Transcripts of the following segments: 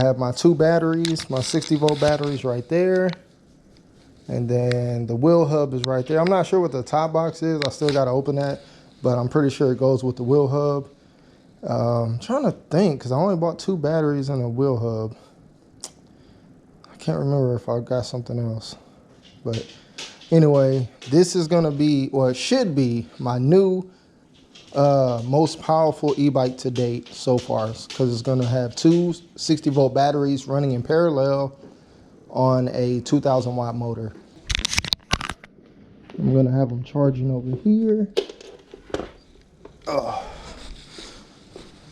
I have my 2 batteries, my 60-volt batteries right there. And then the wheel hub is right there. I'm not sure what the top box is. I still got to open that, but I'm pretty sure it goes with the wheel hub. I'm trying to think because I only bought 2 batteries and a wheel hub. I can't remember if I got something else. But anyway, this is going to be, or it should be, my new most powerful e-bike to date so far, because it's going to have 2 60-volt batteries running in parallel on a 2,000 watt motor. I'm going to have them charging over here.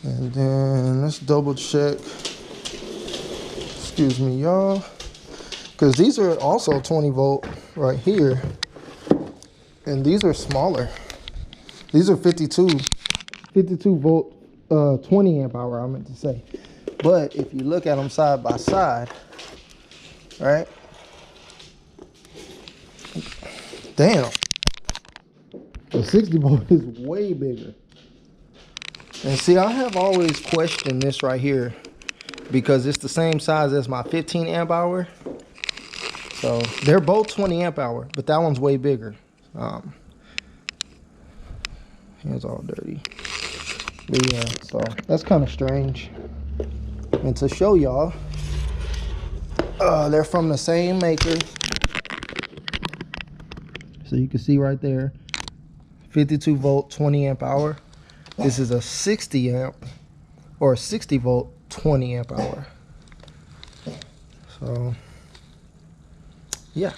And then let's double check. Excuse me, y'all. Because these are also 20 volt right here. And these are smaller. These are 52 volt, 20 amp hour, I meant to say. But if you look at them side by side, right? Damn. The 60 volt is way bigger. And see, I have always questioned this right here because it's the same size as my 15 amp hour. So they're both 20 amp hour, but that one's way bigger. Hands all dirty. But yeah, so that's kind of strange. And to show y'all, they're from the same maker. So you can see right there, 52 volt, 20 amp hour. This is a 60 amp or 60 volt, 20 amp hour. So yeah.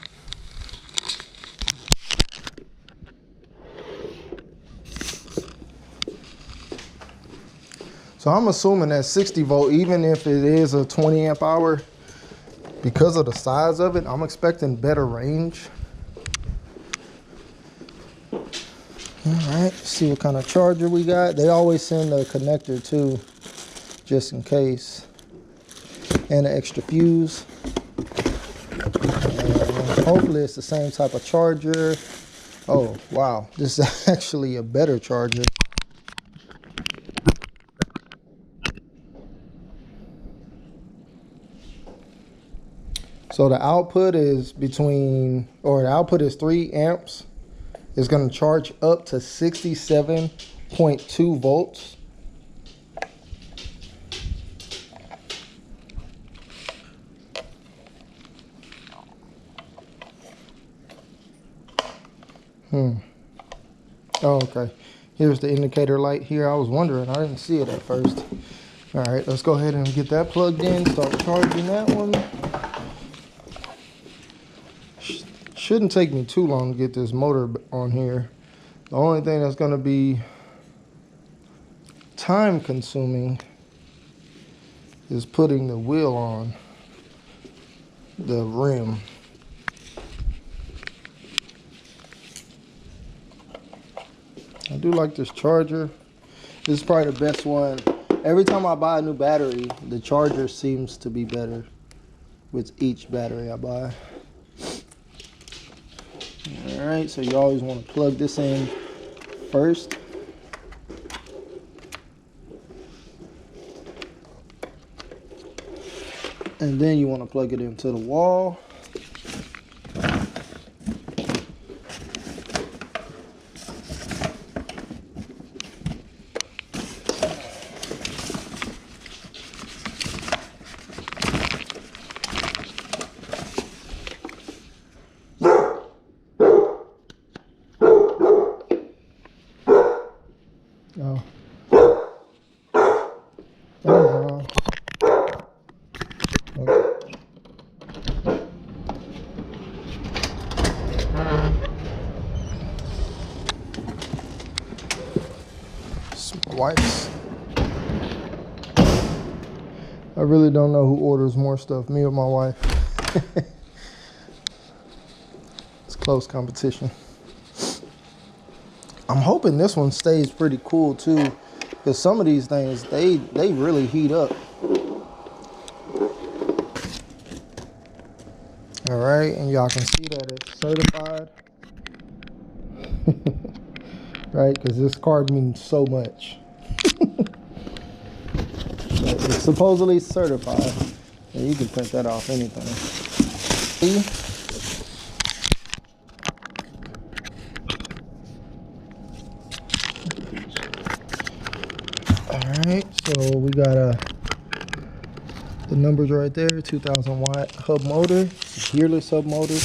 So I'm assuming that 60 volt, even if it is a 20 amp hour, because of the size of it, I'm expecting better range. All right, see what kind of charger we got. They always send a connector too, just in case, and an extra fuse. And hopefully it's the same type of charger. Oh, wow, this is actually a better charger. So the output is the output is 3 amps. It's going to charge up to 67.2 volts. Oh, okay. Here's the indicator light here. I was wondering. I didn't see it at first. All right, let's go ahead and get that plugged in. Start charging that one. Shouldn't take me too long to get this motor on here. The only thing that's going to be time consuming is putting the wheel on the rim. I do like this charger. This is probably the best one. Every time I buy a new battery, the charger seems to be better with each battery I buy. All right, so you always want to plug this in first. And then you want to plug it into the wall. Oh. Oh, okay. It's my wife's. I really don't know who orders more stuff, me or my wife. It's close competition. I'm hoping this one stays pretty cool too, because some of these things, they really heat up. All right, and y'all can see that it's certified. Right, because this card means so much. It's supposedly certified. And you can print that off anything. Alright, so we got the numbers right there, 2000 watt hub motor, gearless hub motor.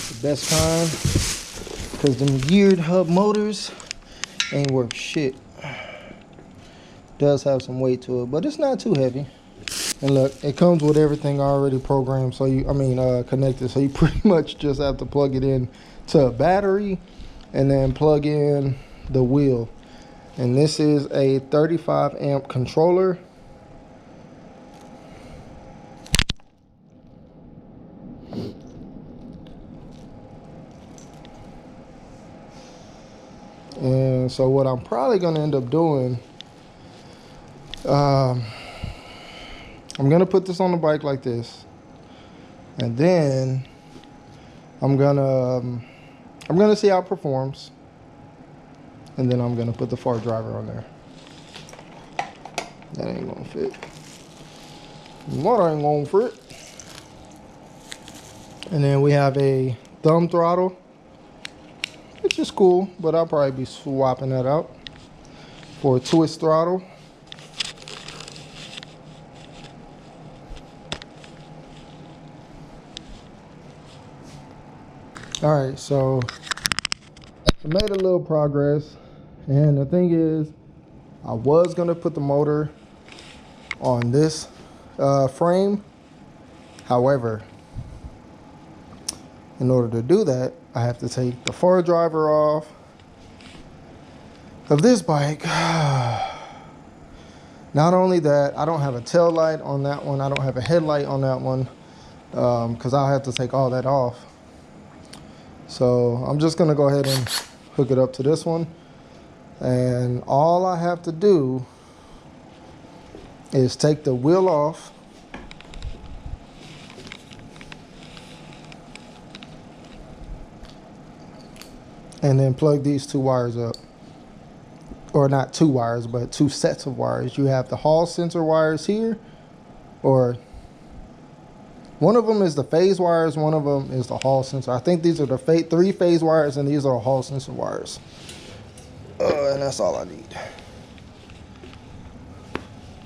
The best kind, because them geared hub motors ain't worth shit. Does have some weight to it, but it's not too heavy. And look, it comes with everything already programmed, so connected, so you pretty much just have to plug it in to a battery and then plug in the wheel. And this is a 35 amp controller. And so what I'm probably gonna end up doing, I'm gonna put this on the bike like this, and then I'm gonna see how it performs, and then I'm gonna put the Fardriver on there. That ain't gonna fit. What ain't gonna fit? And then we have a thumb throttle, which is cool, but I'll probably be swapping that out for a twist throttle. All right, so I made a little progress, and the thing is, I was gonna put the motor on this frame. However, in order to do that, I have to take the Fardriver off of this bike. Not only that, I don't have a tail light on that one. I don't have a headlight on that one, because I'll have to take all that off. So I'm just gonna go ahead and hook it up to this one. And all I have to do is take the wheel off, and then plug these two wires up. Or not two wires, but two sets of wires. You have the hall sensor wires here, or one of them is the phase wires, one of them is the hall sensor. I think these are the three phase wires, and these are hall sensor wires. And that's all I need.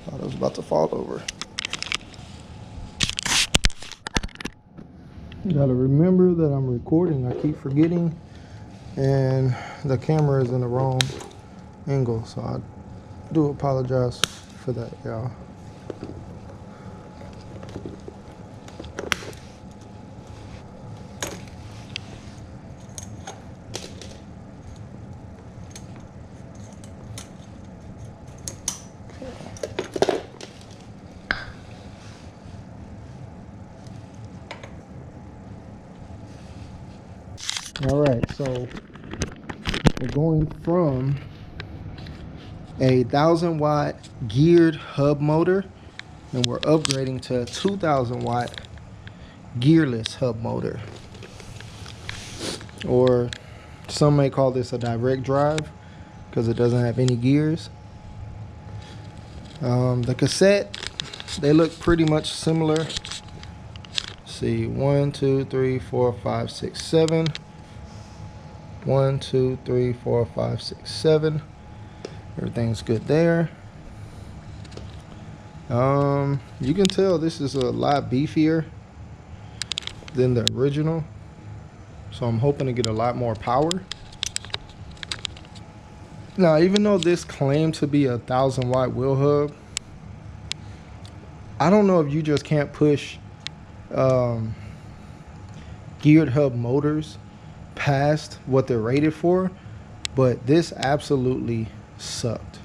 Thought I was about to fall over. You gotta remember that I'm recording. I keep forgetting, and the camera is in the wrong angle, so I do apologize for that, y'all. All right, so we're going from a 1000 watt geared hub motor, and we're upgrading to a 2000 watt gearless hub motor, or some may call this a direct drive because it doesn't have any gears. The cassette, they look pretty much similar. Let's see, 1 2 3 4 5 6 7. 1 2 3 4 5 6 7. Everything's good there. You can tell this is a lot beefier than the original, so I'm hoping to get a lot more power. Now, even though this claimed to be a 1000 watt wheel hub, I don't know if you just can't push geared hub motors past what they're rated for, but this absolutely sucked.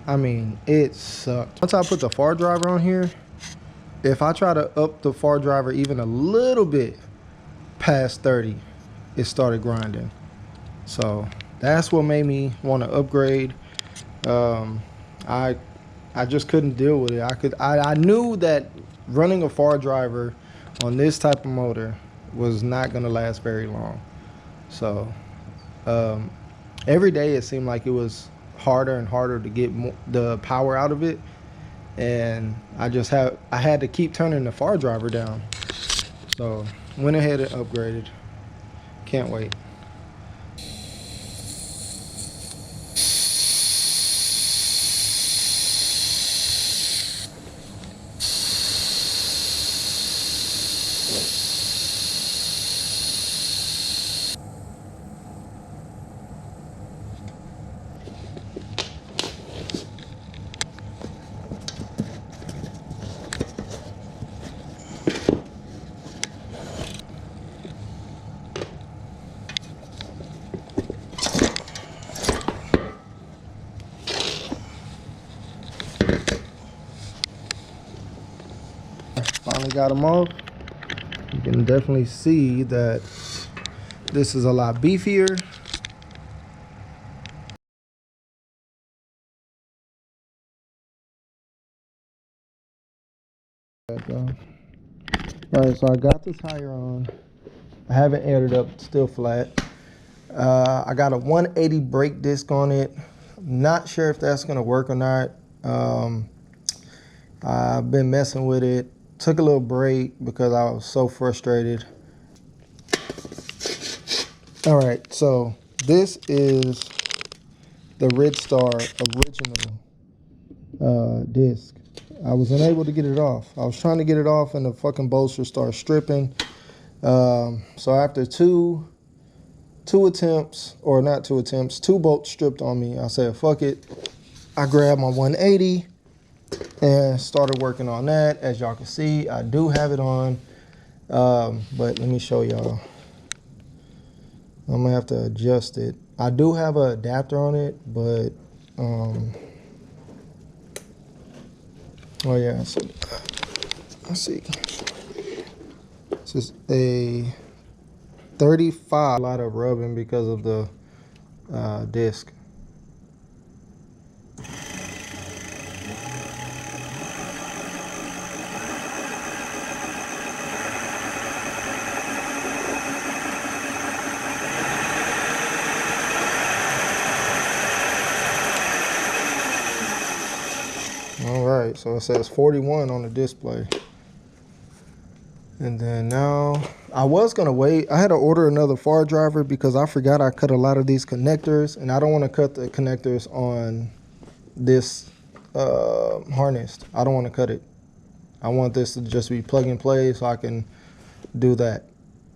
I mean, it sucked. Once I put the Fardriver on here, if I try to up the Fardriver even a little bit past 30, it started grinding. So that's what made me want to upgrade. I just couldn't deal with it. I knew that running a Fardriver on this type of motor was not going to last very long. So every day it seemed like it was harder and harder to get the power out of it, and I had to keep turning the Fardriver down. So went ahead and upgraded. Can't wait. Finally got them off. You can definitely see that this is a lot beefier. Alright, so I got the tire on. I haven't aired it up, it's still flat. I got a 180 brake disc on it. Not sure if that's gonna work or not. I've been messing with it. Took a little break because I was so frustrated. Alright, so this is the Ridstar original disc. I was unable to get it off. I was trying to get it off and the fucking bolster started stripping. So after two attempts, or not 2 attempts, 2 bolts stripped on me, I said, fuck it. I grabbed my 180 and started working on that. As y'all can see, I do have it on, but let me show y'all. I'm gonna have to adjust it. I do have an adapter on it, but, oh yeah, so, let's see. This is a 35. A lot of rubbing because of the disc. All right, so it says 41 on the display. And then now, I was gonna wait. I had to order another Fardriver because I forgot I cut a lot of these connectors, and I don't wanna cut the connectors on this harness. I don't wanna cut it. I want this to just be plug and play so I can do that.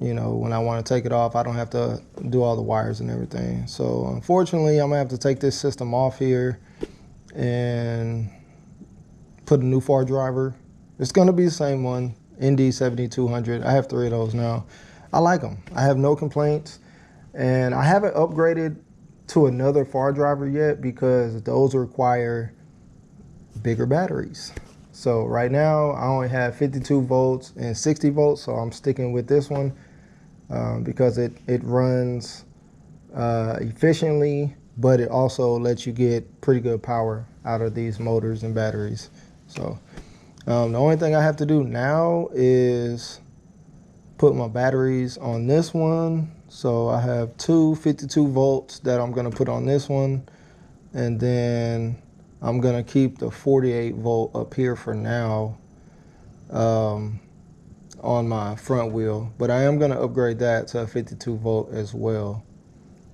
You know, when I wanna take it off, I don't have to do all the wires and everything. So unfortunately, I'm gonna have to take this system off here and put a new Fardriver. It's gonna be the same one. ND 7200. I have 3 of those now. I like them. I have no complaints, and I haven't upgraded to another Fardriver yet because those require bigger batteries. So right now I only have 52 volts and 60 volts, so I'm sticking with this one because it runs efficiently, but it also lets you get pretty good power out of these motors and batteries. So the only thing I have to do now is put my batteries on this one. So I have 2 52 volts that I'm gonna put on this one. And then I'm gonna keep the 48 volt up here for now on my front wheel. But I am gonna upgrade that to a 52 volt as well.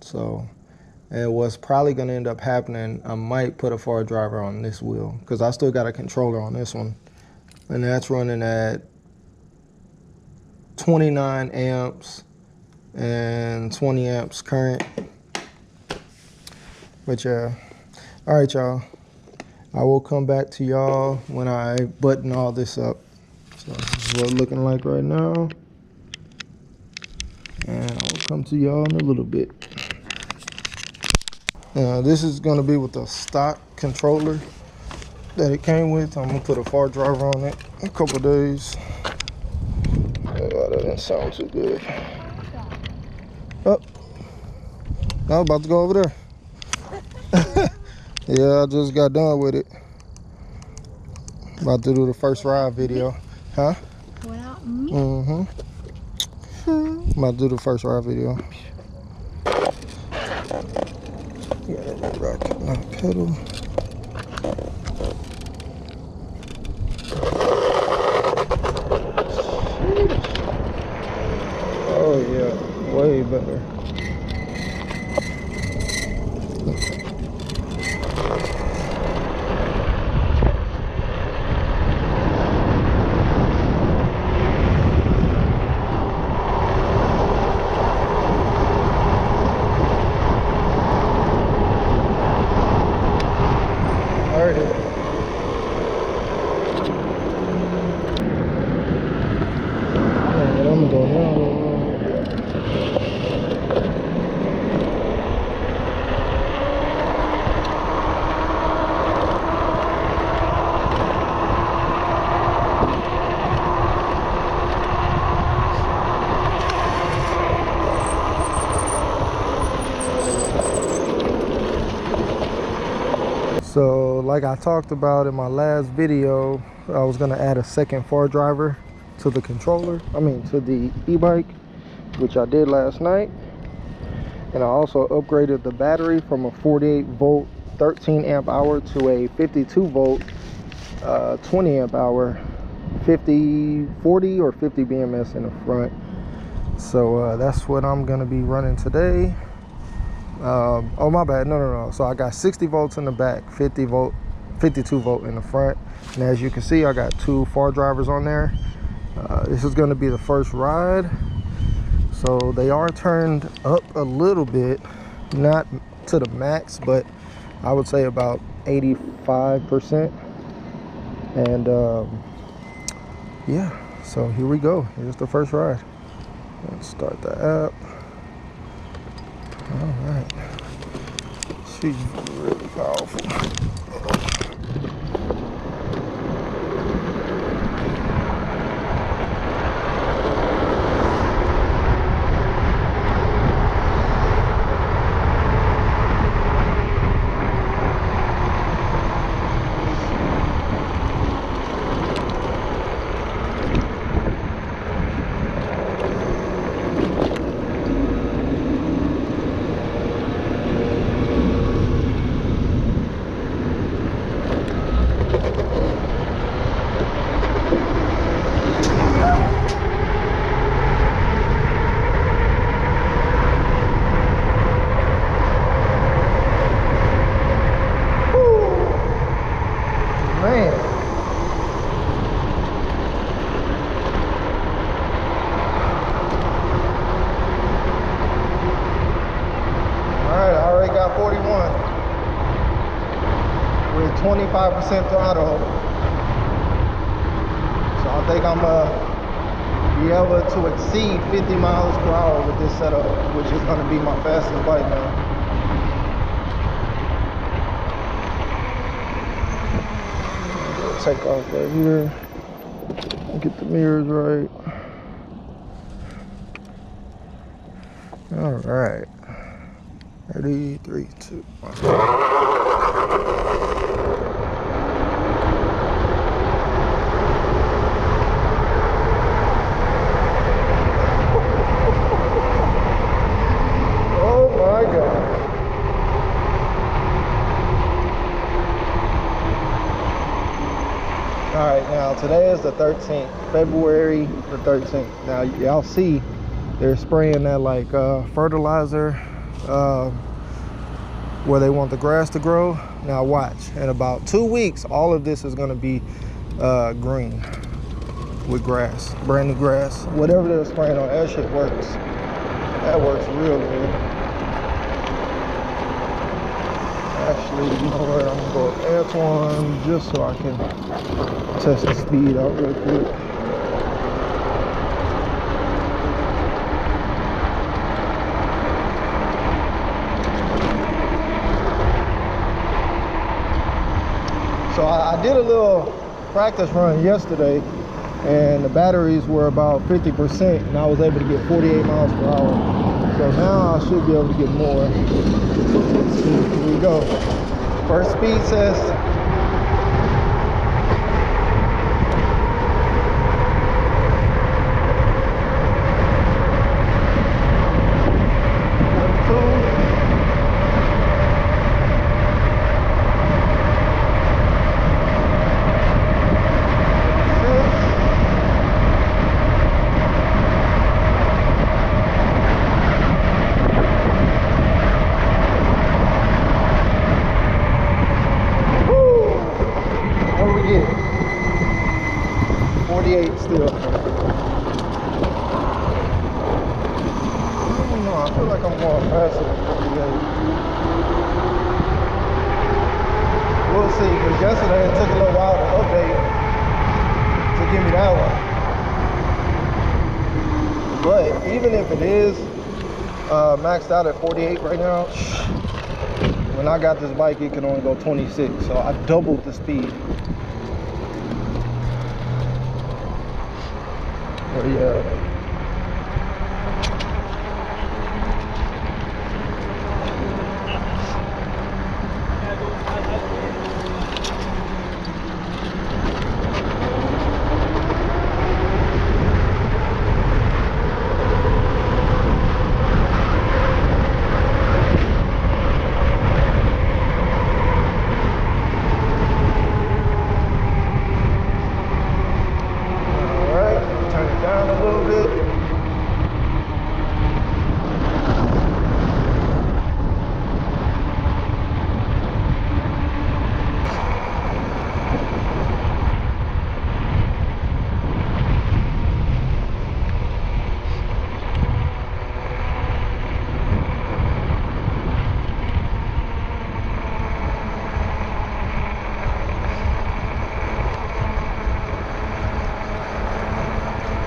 So, and what's probably gonna end up happening, I might put a Fardriver on this wheel because I still got a controller on this one. And that's running at 29 amps and 20 amps current. But yeah, all right, y'all. I will come back to y'all when I button all this up. So this is what it's looking like right now. And I will come to y'all in a little bit. This is gonna be with the stock controller that it came with. I'm gonna put a Fardriver on it in a couple days. Oh, that didn't sound too good. Oh, I was about to go over there. Yeah, I just got done with it. About to do the first ride video. Huh? Without me? Mm-hmm. About to do the first ride video. Got a rock pedal. like I talked about in my last video, I was gonna add a second Fardriver to the controller, to the e-bike, which I did last night. And I also upgraded the battery from a 48 volt 13 amp hour to a 52 volt 20 amp hour 40 or 50 BMS in the front. So that's what I'm gonna be running today. Oh my bad, no. So I got 60 volts in the back, 52 volt in the front. And as you can see, I got two Fardrivers on there. This is gonna be the first ride. So they are turned up a little bit, not to the max, but I would say about 85%. And yeah, so here we go. Here's the first ride. Let's start the app. All right. She's really powerful. Got 41 with 25% throttle, so I think I'm gonna be able to exceed 50 miles per hour with this setup, which is gonna be my fastest bike now. Take off right here, get the mirrors right. All right. Ready, 3, 2, 1. Oh my God. All right, now today is the 13th, February the 13th. Now y'all see they're spraying that like fertilizer where they want the grass to grow. Now watch, in about 2 weeks, all of this is gonna be green with grass, brand new grass. Whatever they're spraying on, that shit works. That works real good. Actually, you know what, I'm gonna go up Antoine just so I can test the speed out real quick. So I did a little practice run yesterday, and the batteries were about 50%, and I was able to get 48 miles per hour. So now I should be able to get more. Let's see, here we go. First speed test. Still. I don't know, I feel like I'm going faster than 48. We'll see, because yesterday it took a little while to update to give me that one. But even if it is maxed out at 48 right now, when I got this bike it can only go 26, so I doubled the speed. But yeah.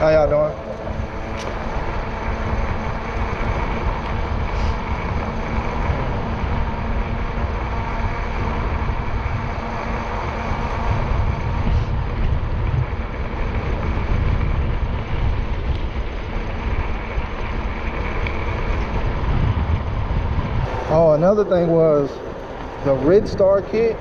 How y'all doing? Oh, another thing was the Ridstar kit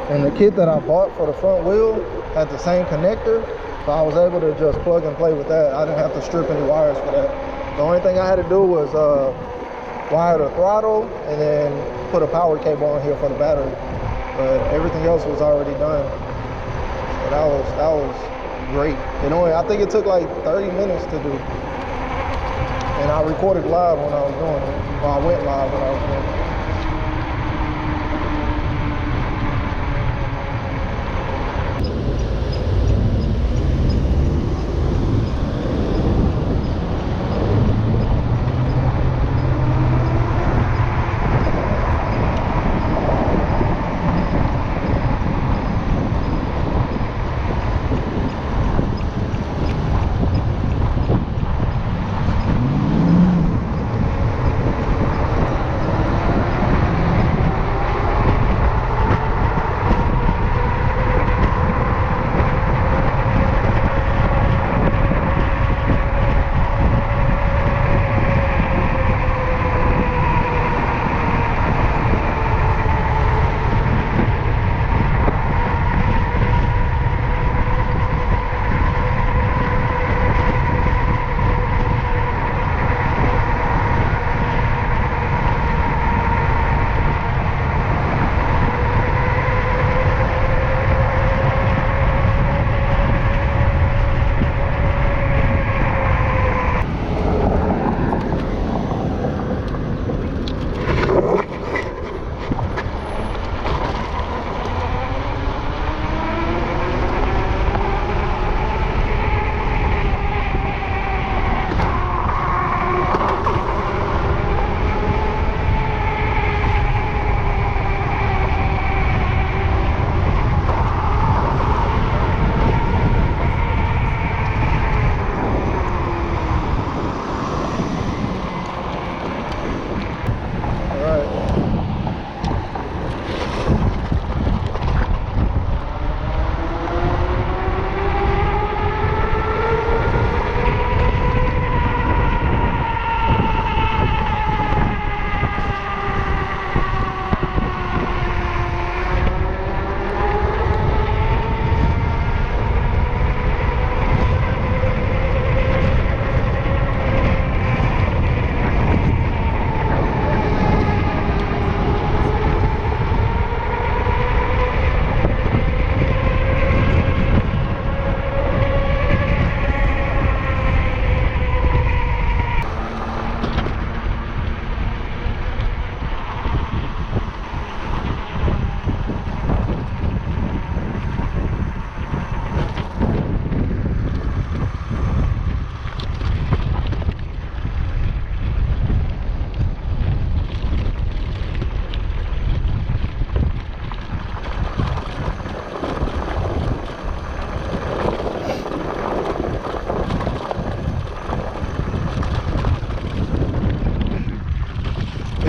and the kit that I bought for the front wheel had the same connector, so I was able to just plug and play with that. I didn't have to strip any wires for that. The only thing I had to do was wire the throttle and then put a power cable on here for the battery, but everything else was already done. So that was great. I think it took like 30 minutes to do, and I recorded live when I was doing it. Well, I went live when I was doing it.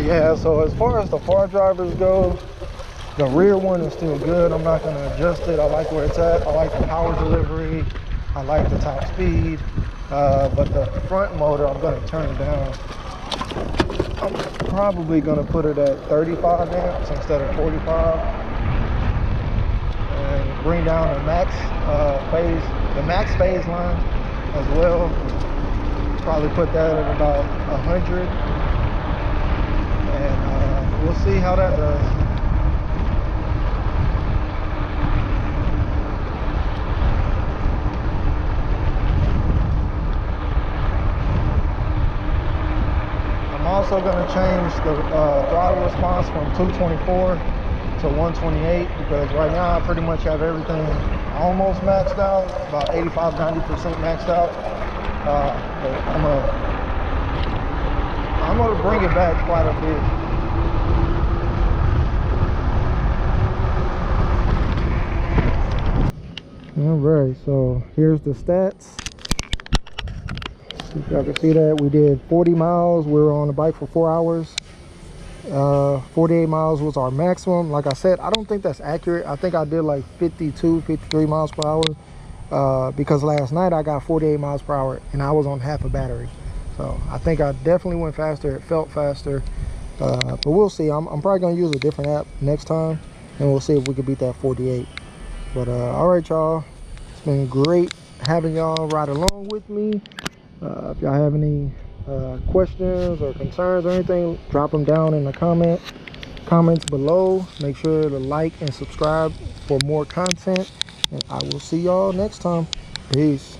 Yeah, so as far as the Fardrivers go, the rear one is still good. I'm not going to adjust it. I like where it's at. I like the power delivery. I like the top speed. But the front motor, I'm going to turn it down. I'm probably going to put it at 35 amps instead of 45. And bring down the max phase line as well. Probably put that at about 100. And we'll see how that does. I'm also going to change the throttle response from 224 to 128 because right now I pretty much have everything almost maxed out, about 85–90% maxed out. But I'm gonna bring it back quite a bit. All right, so here's the stats. If y'all can see that, we did 40 miles. We were on the bike for 4 hours. 48 miles was our maximum. Like I said, I don't think that's accurate. I think I did like 52, 53 miles per hour because last night I got 48 miles per hour and I was on half a battery. So I think I definitely went faster. It felt faster, but we'll see. I'm probably gonna use a different app next time and we'll see if we can beat that 48. But all right, y'all, it's been great having y'all ride along with me. If y'all have any questions or concerns or anything, drop them down in the comments below. Make sure to like and subscribe for more content, and I will see y'all next time. Peace.